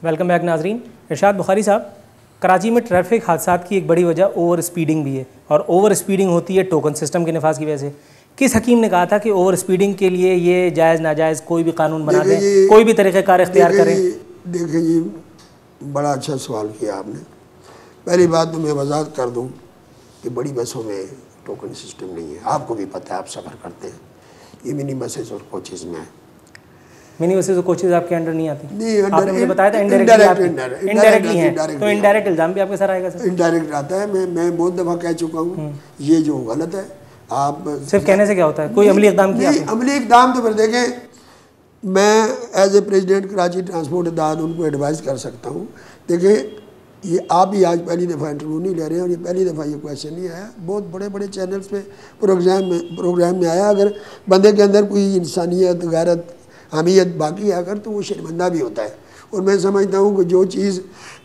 Welcome back नाजरीन। इरशाद बुखारी साहब, कराची में ट्रैफिक हादसात की एक बड़ी वजह ओवर स्पीडिंग भी है, और ओवर स्पीडिंग होती है टोकन सिस्टम के नफाज की वजह से। किस हकीम ने कहा था कि ओवर स्पीडिंग के लिए ये जायज़ नाजायज़ कोई भी कानून बना दें, कोई भी तरीक़ेकार इख्तियार करें? देखिए जी, बड़ा अच्छा सवाल किया आपने। पहली बात तो मैं वजाहत कर दूं कि बड़ी बसों में टोकन सिस्टम नहीं है। आपको भी पता है, आप सफ़र करते हैं, ये मिनी बसेस और कोचेज़ में है। मिनी बसेस और कोचेज़ आपके अंडर नहीं आती? नहीं, आपने मुझे बताया था इनडायरेक्टली हैं, तो इनडायरेक्ट इल्ज़ाम भी आपके सर आएगा सर? इनडायरेक्ट आता है। मैं बहुत दफ़ा कह चुका हूँ, ये जो गलत है। आप सिर्फ कहने से क्या होता है? कोई अमली इक़दाम किया? अमली इक़दाम तो फिर देखें, मैं as a president Karachi transport इदाद उनको एडवाइस कर सकता हूँ। देखें, ये आप ही आज पहली दफ़ा इंटरव्यू नहीं ले रहे हैं, और ये पहली दफ़ा ये क्वेश्चन नहीं आया। बहुत बड़े बड़े चैनल्स पे प्रोग्राम में आया। अगर बंदे के अंदर कोई इंसानियत, गैरत, हमीयत बाकी है अगर, तो वो शर्मिंदा भी होता है। और मैं समझता हूँ कि जो चीज़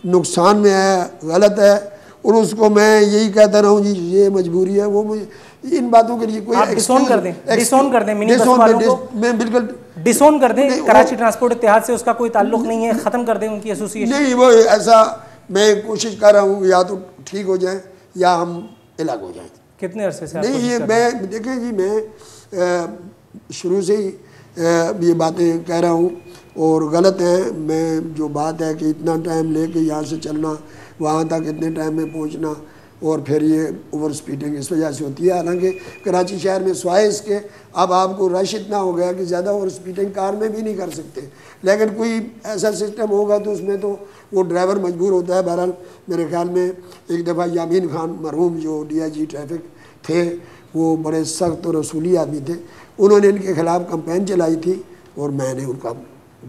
नुकसान में है, गलत है, और उसको मैं यही कहता रहा हूँ जी ये मजबूरी है, वो मुझे इन बातों के लिए कोई डिसोन कर दें मिनी बस वालों को। मैं बिल्कुल डिसोन कर दें कराची ट्रांसपोर्ट इत्तेहाद से, उसका कोई ताल्लुक नहीं है, ख़त्म कर दें उनकी एसोसिएशन। नहीं, वो ऐसा मैं कोशिश कर रहा हूँ, या तो ठीक हो जाए या हम अलग हो जाए। कितने अरसे से? नहीं, ये मैं देखें जी, मैं शुरू से ही ये बातें कह रहा हूँ, और गलत है। मैं जो बात है कि इतना टाइम लेके यहाँ से चलना, वहाँ तक इतने टाइम में पहुँचना, और फिर ये ओवर स्पीडिंग इस वजह से होती है। हालांकि कराची शहर में स्वाय इसके अब आपको रश इतना हो गया कि ज़्यादा ओवर स्पीडिंग कार में भी नहीं कर सकते, लेकिन कोई ऐसा सिस्टम होगा तो उसमें तो वो ड्राइवर मजबूर होता है। बहरहाल मेरे ख्याल में एक दफ़ा यामीन खान मरहूम जो DIG ट्रैफिक थे, वो बड़े सख्त और रसूली आदमी थे, उन्होंने इनके ख़िलाफ़ कंपेन चलाई थी, और मैंने उनका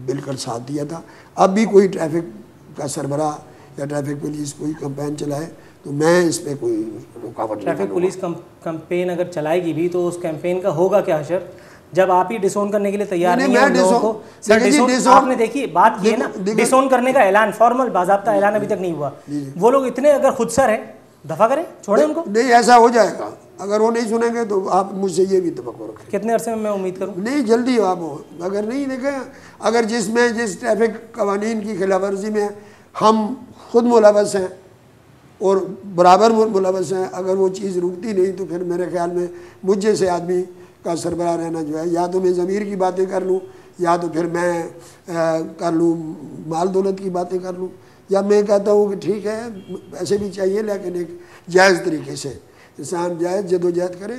बिल्कुल साथ दिया था। अब भी कोई ट्रैफिक का सरबराह या ट्रैफिक पुलिस कोई कंपेन चलाए तो मैं इस पर कोई रुकावट नहीं। ट्रैफिक पुलिस कंपेन अगर चलाएगी भी तो उस कैंपेन का होगा क्या असर, जब आप ही डिसोन करने के लिए तैयार नहीं है लोगों को? सर, आपने देखिए बात की है ना, डिसोन करने का ऐलान, फॉर्मल बाज़ाब्ता ऐलान अभी तक नहीं हुआ। वो लोग इतने अगर खुदसर हैं, दफ़ा करें, छोड़ें उनको। नहीं, ऐसा हो जाएगा। अगर वो नहीं सुनेंगे तो आप मुझसे ये भी तवक्को रखें। कितने अरसे में मैं उम्मीद करूँ? नहीं, जल्दी आप हो। अगर नहीं देखें, अगर जिस ट्रैफिक कवानीन की खिलाफवर्जी में हम खुद मुलव्वस हैं और बराबर मुलव्वस हैं, अगर वो चीज़ रुकती नहीं तो फिर मेरे ख्याल में मुझ जैसे आदमी का सरबराह रहना जो है, या तो मैं ज़मीर की बातें कर लूँ, या तो फिर मैं कर लूँ माल दौलत की बातें कर लूँ, या मैं कहता हूँ कि ठीक है ऐसे भी चाहिए, लेकिन एक जायज़ तरीके से इंसान जायज़ जदोजहद करे।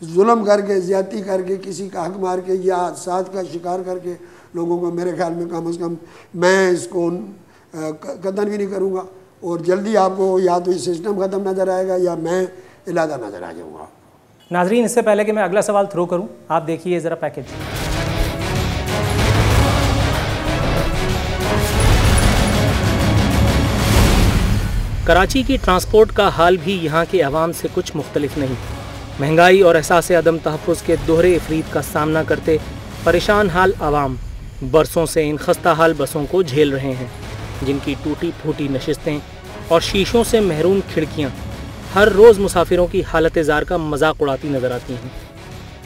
जुल्म करके, ज़्यादती करके, किसी का हक मार के या हादसात का शिकार करके लोगों को, मेरे ख्याल में कम से कम मैं इसको कतन भी नहीं करूँगा। और जल्दी आपको या तो ये सिस्टम ख़त्म नज़र आएगा या मैं इलादा नज़र आ जाऊँगा। नाजरीन, इससे पहले कि मैं अगला सवाल थ्रो करूँ, आप देखिए ज़रा पैकेज। कराची की ट्रांसपोर्ट का हाल भी यहाँ के अवाम से कुछ मुख्तलिफ नहीं। महंगाई और एहसास अदम तहफ़्फ़ुज़ के दोहरे इफ़रीत का सामना करते परेशान हाल अवाम बरसों से इन खस्ता हाल बसों को झेल रहे हैं, जिनकी टूटी फूटी नशिस्तें और शीशों से महरूम खिड़कियाँ हर रोज़ मुसाफिरों की हालत ज़ार का मजाक उड़ाती नज़र आती हैं।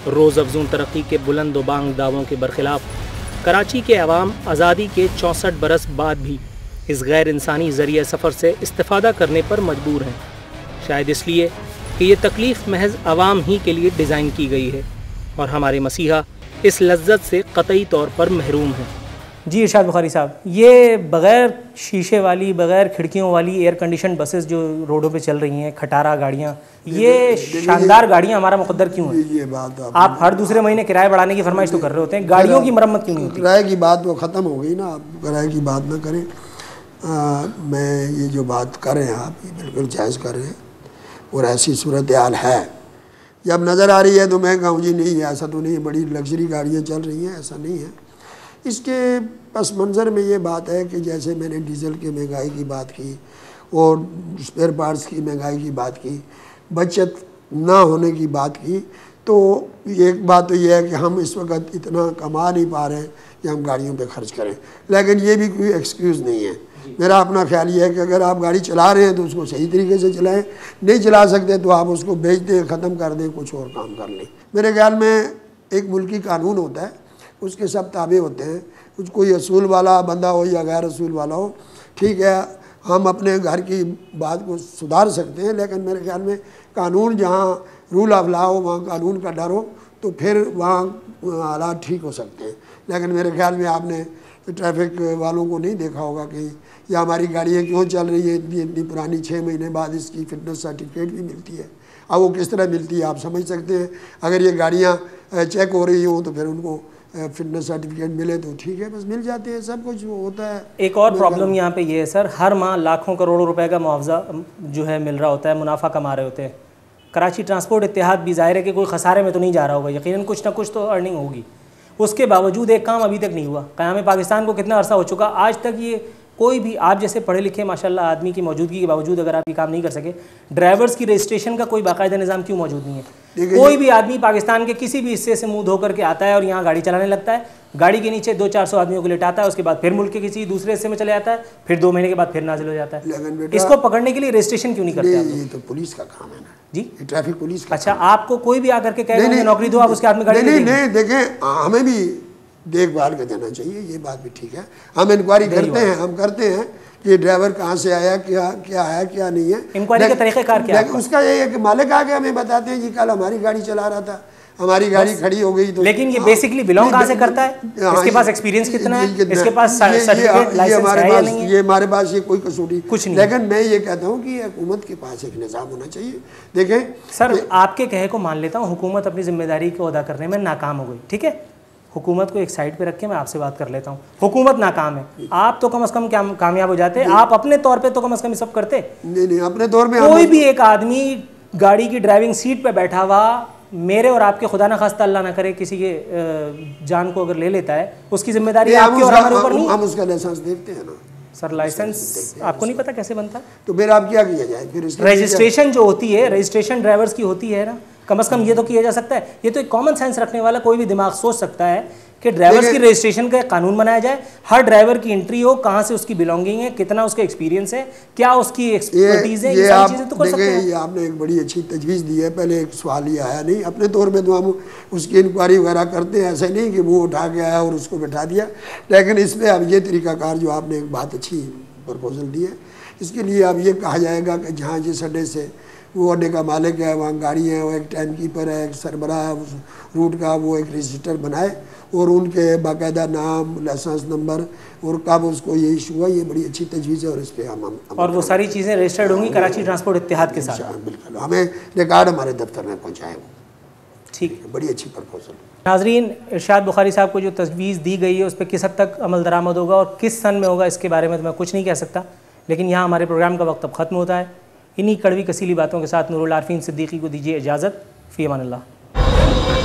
रोज़ अफ़ज़ूं तरक्की के बुलंद व बांग दावों के बरखिलाफ़ कराची के अवाम आज़ादी के 64 बरस बाद भी इस गैर इंसानी ज़रिए सफ़र से इस्तिफ़ादा करने पर मजबूर हैं, शायद इसलिए कि ये तकलीफ़ महज अवाम ही के लिए डिज़ाइन की गई है, और हमारे मसीहा इस लज्जत से क़तई तौर पर महरूम हैं। जी इरशाद बुखारी साहब, ये बग़ैर शीशे वाली, बग़ैर खिड़कियों वाली एयर कंडीशन बसेस जो रोडों पे चल रही हैं, खटारा गाड़ियाँ, ये शानदार गाड़ियाँ हमारा मुक़द्दर क्यों है? ये बात आप हर दूसरे महीने किराए बढ़ाने की फरमाइश तो कर रहे होते हैं, गाड़ियों की मरम्मत क्यों नहीं होती? किराए की बात वो ख़त्म हो गई ना, आप किराए की बात ना करें। मैं ये जो बात कर रहे हैं आप, ये बिल्कुल जायज़ कर रहे हैं, और ऐसी सूरत हाल है। जब नज़र आ रही है तो मैं कहूँ जी नहीं, ऐसा तो नहीं, बड़ी लग्जरी गाड़ियाँ चल रही हैं, ऐसा नहीं है। इसके पस मंज़र में ये बात है कि जैसे मैंने डीज़ल की महंगाई की बात की और स्पेयर पार्ट्स की महंगाई की बात की, बचत ना होने की बात की, तो एक बात तो ये है कि हम इस वक्त इतना कमा नहीं पा रहे हैं कि हम गाड़ियों पे खर्च करें, लेकिन ये भी कोई एक्सक्यूज़ नहीं है। मेरा अपना ख्याल ये है कि अगर आप गाड़ी चला रहे हैं तो उसको सही तरीके से चलाएं, नहीं चला सकते तो आप उसको बेच दें, ख़त्म कर दें, कुछ और काम कर लें। मेरे ख्याल में एक मुल्की कानून होता है, उसके सब ताबे होते हैं। कुछ कोई असूल वाला बंदा हो या गैर असूल वाला हो, ठीक है, हम अपने घर की बात को सुधार सकते हैं, लेकिन मेरे ख्याल में कानून जहाँ रूल ऑफ लॉ हो, वहाँ कानून का डर हो, तो फिर वहाँ हालात ठीक हो सकते हैं। लेकिन मेरे ख्याल में आपने ट्रैफिक वालों को नहीं देखा होगा कि या हमारी गाड़ियाँ क्यों चल रही है इतनी पुरानी, 6 महीने बाद इसकी फिटनेस सर्टिफिकेट भी मिलती है। अब वो किस तरह मिलती है आप समझ सकते हैं। अगर ये गाड़ियाँ चेक हो रही हों तो फिर उनको फिटनेस सर्टिफिकेट मिले तो ठीक है, बस मिल जाते हैं, सब कुछ होता है। एक और प्रॉब्लम यहाँ पे ये है सर, हर माह लाखों करोड़ों रुपए का मुआवजा जो है मिल रहा होता है, मुनाफा कमा रहे होते हैं। कराची ट्रांसपोर्ट इत्तेहाद भी ज़ाहिर है कि कोई खसारे में तो नहीं जा रहा होगा, यकीनन कुछ ना कुछ तो अर्निंग होगी। उसके बावजूद एक काम अभी तक नहीं हुआ। क़याम पाकिस्तान को कितना अरसा हो चुका, आज तक ये कोई भी आप जैसे पढ़े लिखे माशाल्लाह आदमी की मौजूदगी के बावजूद अगर आप ये काम नहीं कर सके, ड्राइवर्स की रजिस्ट्रेशन का कोई बाकायदा निज़ाम क्यों मौजूद नहीं है? कोई भी आदमी पाकिस्तान के किसी भी हिस्से से मुंह धो करके आता है और यहाँ गाड़ी चलाने लगता है, गाड़ी के नीचे 200-400 आदमियों को लिटाता है, उसके बाद फिर मुल्क के किसी दूसरे हिस्से में चले जाता है, फिर 2 महीने के बाद फिर नाजिल हो जाता है। इसको पकड़ने के लिए रजिस्ट्रेशन क्यों नहीं करते? ये तो पुलिस का काम है ना जी, ट्रैफिक पुलिस का। अच्छा, आपको कोई भी आकर के कहेगा नौकरी दो, आप उसके हाथ में गाड़ी नहीं देखें, हमें भी देखभाल कर देना चाहिए, ये बात भी ठीक है। हम इंक्वायरी करते हैं, हम करते हैं कि ड्राइवर कहाँ से आया, क्या है क्या नहीं है। इंक्वायरी का तरीक़ाकार क्या है? उसका ये है कि मालिक आके हमें बताते हैं कि कल हमारी गाड़ी चला रहा था, हमारी गाड़ी खड़ी हो गई। तो लेकिन ये बेसिकली बिलोंग कहाँ से करता है, इसके पास एक्सपीरियंस कितना है, इसके पास सर्टिफिकेट लाइसेंस है या नहीं है? ये हमारे पास ये कोई कसूरी कुछ नहीं। लेकिन मैं ये कहता हूँ कि हुकूमत के पास एक निज़ाम होना चाहिए। देखें सर, आपके कहे को मान लेता हूँ, हुकूमत अपनी जिम्मेदारी को अदा करने में नाकाम हो गई, ठीक है, हुकूमत को एक साइड पे रख के मैं आपसे बात कर लेता हूँ। हुकूमत नाकाम है, आप तो कम से कम कामयाब हो जाते, आप अपने तौर पे तो कम से कम सब करते। नहीं, अपने तौर पे कोई भी एक आदमी गाड़ी की ड्राइविंग सीट पे बैठा हुआ मेरे और आपके खुदा न खास्ता अल्लाह ना करे किसी के जान को अगर ले लेता है, उसकी जिम्मेदारी आपकी और हमारे ऊपर नहीं। हम उसका लाइसेंस देखते हैं ना सर, लाइसेंस आपको नहीं पता कैसे बनता है? तो फिर आप क्या किया जाए? फिर रजिस्ट्रेशन जो होती है, रजिस्ट्रेशन ड्राइवर्स की होती है ना, कम से कम ये तो किया जा सकता है। ये तो एक कॉमन सेंस रखने वाला कोई भी दिमाग सोच सकता है कि ड्राइवर्स की रजिस्ट्रेशन का एक कानून बनाया जाए, हर ड्राइवर की एंट्री हो, कहाँ से उसकी बिलोंगिंग है, कितना उसका एक्सपीरियंस है, क्या उसकी एक्सपर्टीज है, ये सारी चीज़ें तो कर सकते हैं। ये आपने एक बड़ी अच्छी तजवीज़ दी है। पहले एक सवाल ये आया नहीं, अपने तौर पे तो हम उसकी इंक्वायरी वगैरह करते हैं, ऐसे नहीं कि मुँह उठा के आया और उसको बैठा दिया। लेकिन इस पर अब ये तरीक़ाकार जो आपने एक बात अच्छी प्रपोजल दी है, इसके लिए अब ये कहा जाएगा कि जहाँ जिस अड्डे से वो अड्डे का मालिक है, वहाँ गाड़ी है, वो एक टाइम कीपर है, एक सरबराह है उस रूट का, वो एक रजिस्टर बनाए और उनके बाकायदा नाम, लाइसेंस नंबर और कब उसको ये इशू हुआ। ये बड़ी अच्छी तजवीज़ है और इस पर हम और वो सारी चीज़ें रजिस्टर्ड होंगी कराची ट्रांसपोर्ट इत्तेहाद के साथ। बिल्कुल, हमें रिकॉर्ड हमारे दफ्तर में पहुँचाए वो। ठीक है, बड़ी अच्छी प्रपोजल। नाजरीन, इरशाद बुखारी साहब को जो तजवीज़ दी गई है उस पर किस हद तक अमल दरामद होगा और किस सन में होगा, इसके बारे में तो मैं कुछ नहीं कह सकता। लेकिन यहाँ हमारे प्रोग्राम का वक्त अब ख़त्म होता है। इन्हीं कड़वी कसीली बातों के साथ नूरुल आरफीन सिद्दीकी को दीजिए इजाज़त। फ़ी अमान अल्लाह।